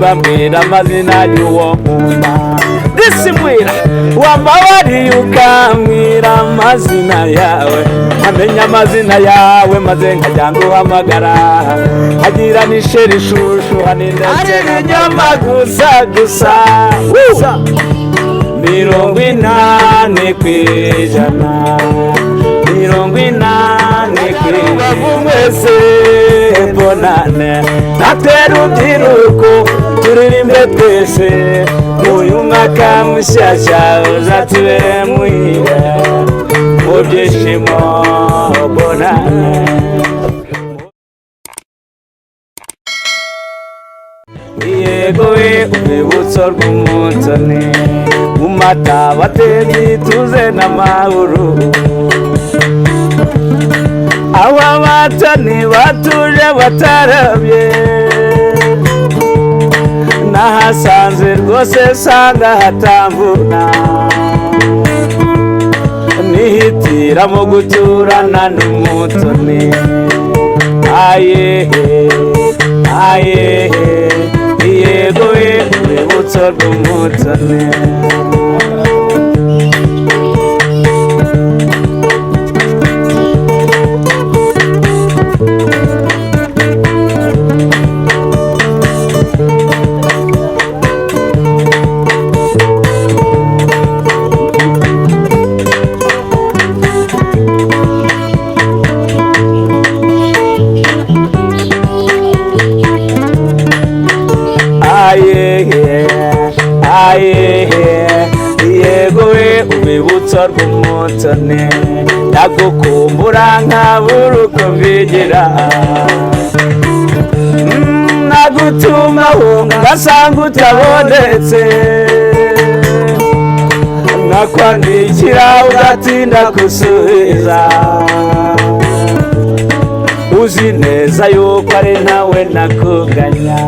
bambwira amazina y'uwo nkunda disimwira wambabariye ukambwira amazina yawe amenya amazina yawe maze nkajya nguhamagara agira n'isheri ishushu ndetse n'inyama gusa 80% kw'ijana 80% kw'ijana mwese bonane natera ubyiruko turirimbe twese uyu mwaka mushyashya uzatubere muhire mu byishimo bonane. Yego we urwibutso rw'umutoni mu mata batebye tuze n'amahoro aba batoni batuje batarabye nahasanze rwose sanga hatambuna nihitiramo guturana n'umutoni aye yego we urwibutso rw'umutoni. Yego we urwibutso rw'umutoni ndagukumbura nkabura uko mbigira nagutumaho ngasanga utabonetse nakwandikira ugatinda gusubiza uzi neza yuko ari nawe nakuganya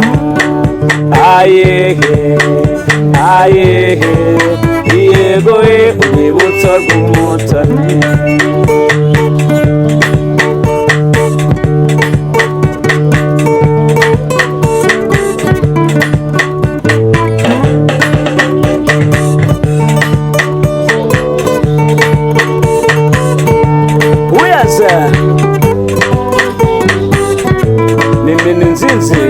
yego we urwibutso rw'umutoni. Uyaza mimi ni nzinzi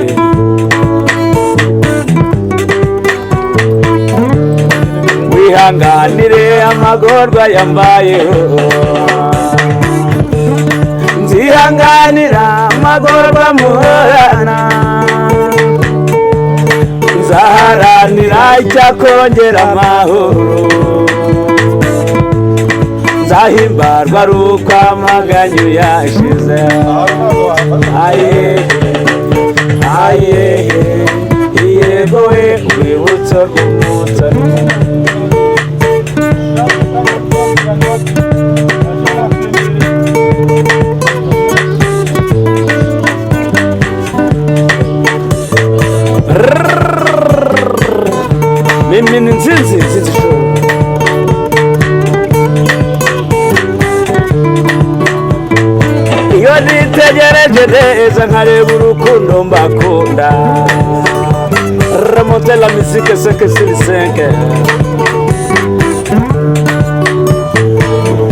wihanganire amagorwa yambayeho nzihanganira amagorwa muhorana nzaharanira icyakongera amahoro nzahimbarwa ari uko amaganyu yashize yego we urwibutso rw'umutoni. Mimi ni nzinzi show iyo nitegereje neza nkareba urukundo mbakunda remonte la musique c'est que c'est 5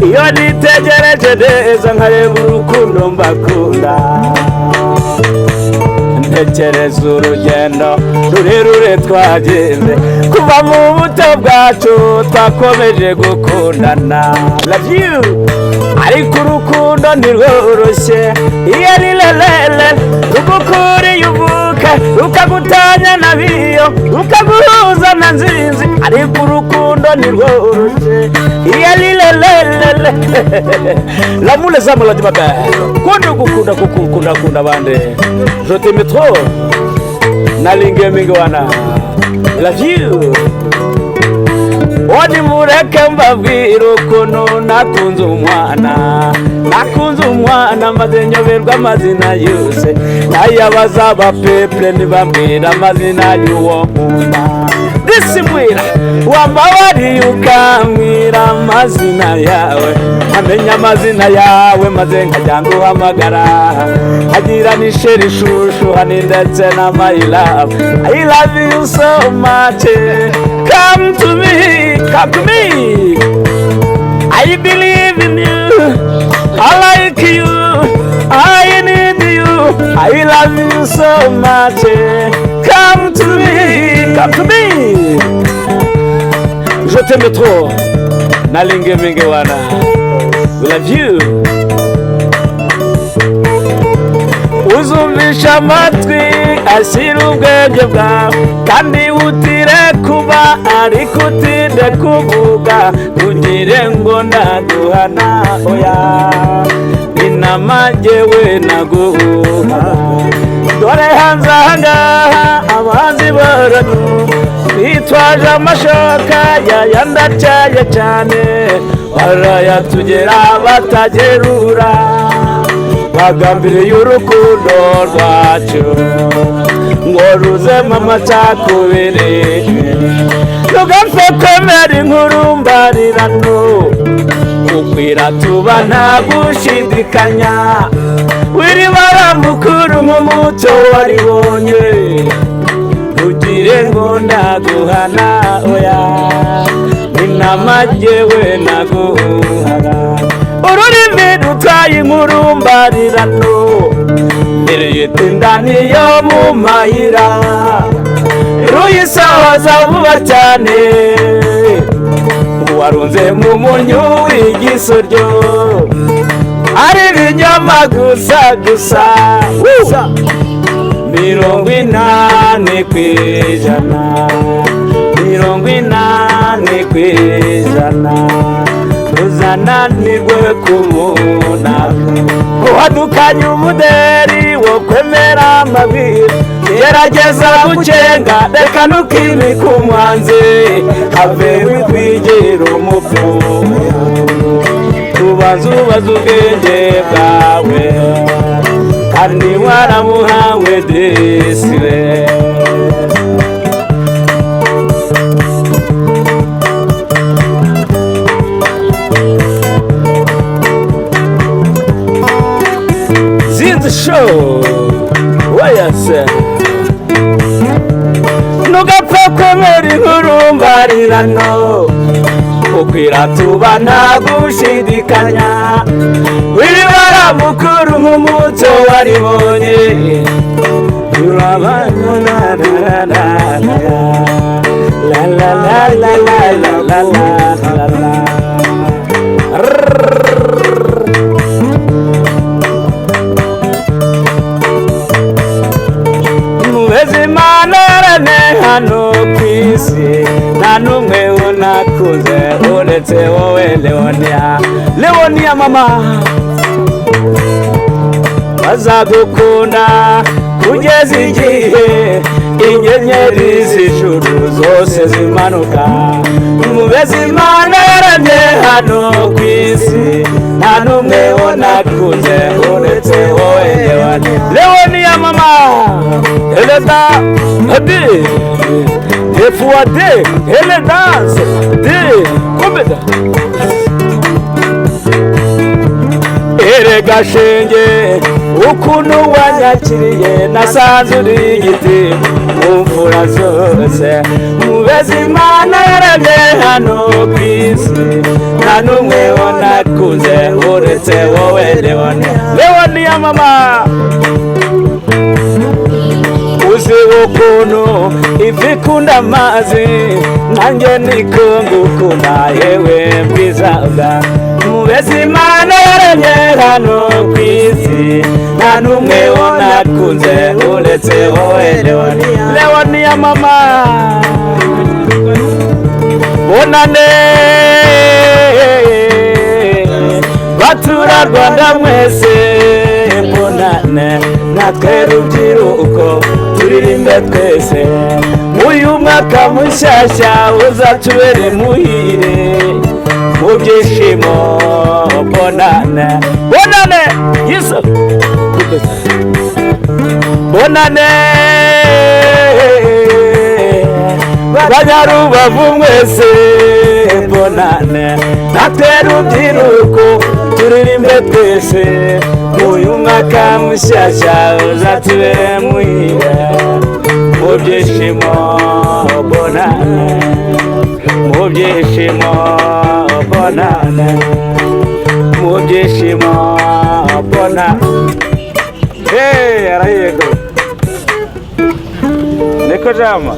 iyo nitegereje neza nkareba urukundo mbakunda ntekereza urugendo rurerure twagenze kuva mu buto bwacu twakomeje gukundana love you ariko urukundo ntirworoshye iyo ari lelele rugukuriye uvuka rukagutanya na biyo rukaguhuza na nzinzi ariko urukundo ntirworoshye iyo ari lelele l'amour les âmes la dimabe kunda bande je t'aime trop nalinge mingi wana love you wadi mureke mbabwira ukuntu nakunze umwana maze nyoberwa amazina yose nayabaza abapeple ntibambwira amazina y'uwo nkunda disimwira wambabariye ukambwira amazina yawe nkamenya amazina yawe maze nkajya nguhamagara nkagira n'isheri ishushu hani ndetse na my love. I love you so much. Come to me, come to me. I believe in you, I like you, I need you, I love you so much. Come to me, come to me. Je t'aime trop, nalinge mingi wana. We love you. Uzumvisha amatwi ashyira ubwenge bwawe kandi utire kuba ariko utinde kuvuga ugire ngo ndaguhana oya inama jyewe naguha. Dore hanze ahangaha abahanzi baranu bitwaje amashoka yayandacyaye cyane barayatugera batagerura bagambiriye urukundo rwacu ngo ruzemo amacakubiri. Ntugapfe kwemera inkuru mbarirano ukwira tuba nta gushidikanya wiribara mukuru nk'umuco waribonye ugire ngo ndaguhana oya inama jyewe naguhaga. Ururimi rutaye inkuru mbarirano niriyita indani yo mu mayira ruyisohoza vuba cyane warunze mu munyu w'igisoryo ari ibinyoma gusa gusa 80 kw'ijana 80 kw'ijana uzananirwe kumunaka wadukanye umuderi wo kwemera amabwire gerageza gucenga reka ntukimike umwanzi have wikwigera umupfu ubanza ubaza ubwenge bwawe kandi waramuhawe desiwe. Show wayase ntugapfe kwemera inkuru mbarirano ukwira tuba nta gushidikanya wiribara mukuru nk'umuco waribonye urabana la la la la la la la. Hano kwisi nta n'umwe unakuze uretse wowe Leonia. Leonia mama bazagukunda kugeza igihe inyenyeri z'ijuru zose zimanuka. Mubeze Imana yaremye hano kwisi nta n'umwe unakuze uretse wowe Leonia. Leonia mama eleda adi efuade ele dance de komeda erega shenge ukuntu wanyakiriye nasanze uri igiti mu mvura zose. Mubeze Imana yaremye hano kwisi nta n'umwe unakuze uretse wowe Leonia. Leonia mama uzi ukuntu ifi ikunda amazi nanjye niko ngukunda yewe bwiza bwa. Mubeze Imana yaremye hano kwisi nta n'umwe unakunze uretse wowe Leonia. Leonia mama bonane batura Rwanda mwese bonane natwe rubyiruko turirimbe twese uyu mwaka mushyashya uzatubere muhire mu byishimo. Bonane bonane yiso bonane Banyarubavu mwese bonane natera urubyiruko turirimbe twese uyu mwaka mushyashya uzatubere muhire mu byishimo bonane mu byishimo bonane mu byishimo bonane. Hey, arayego niko jama.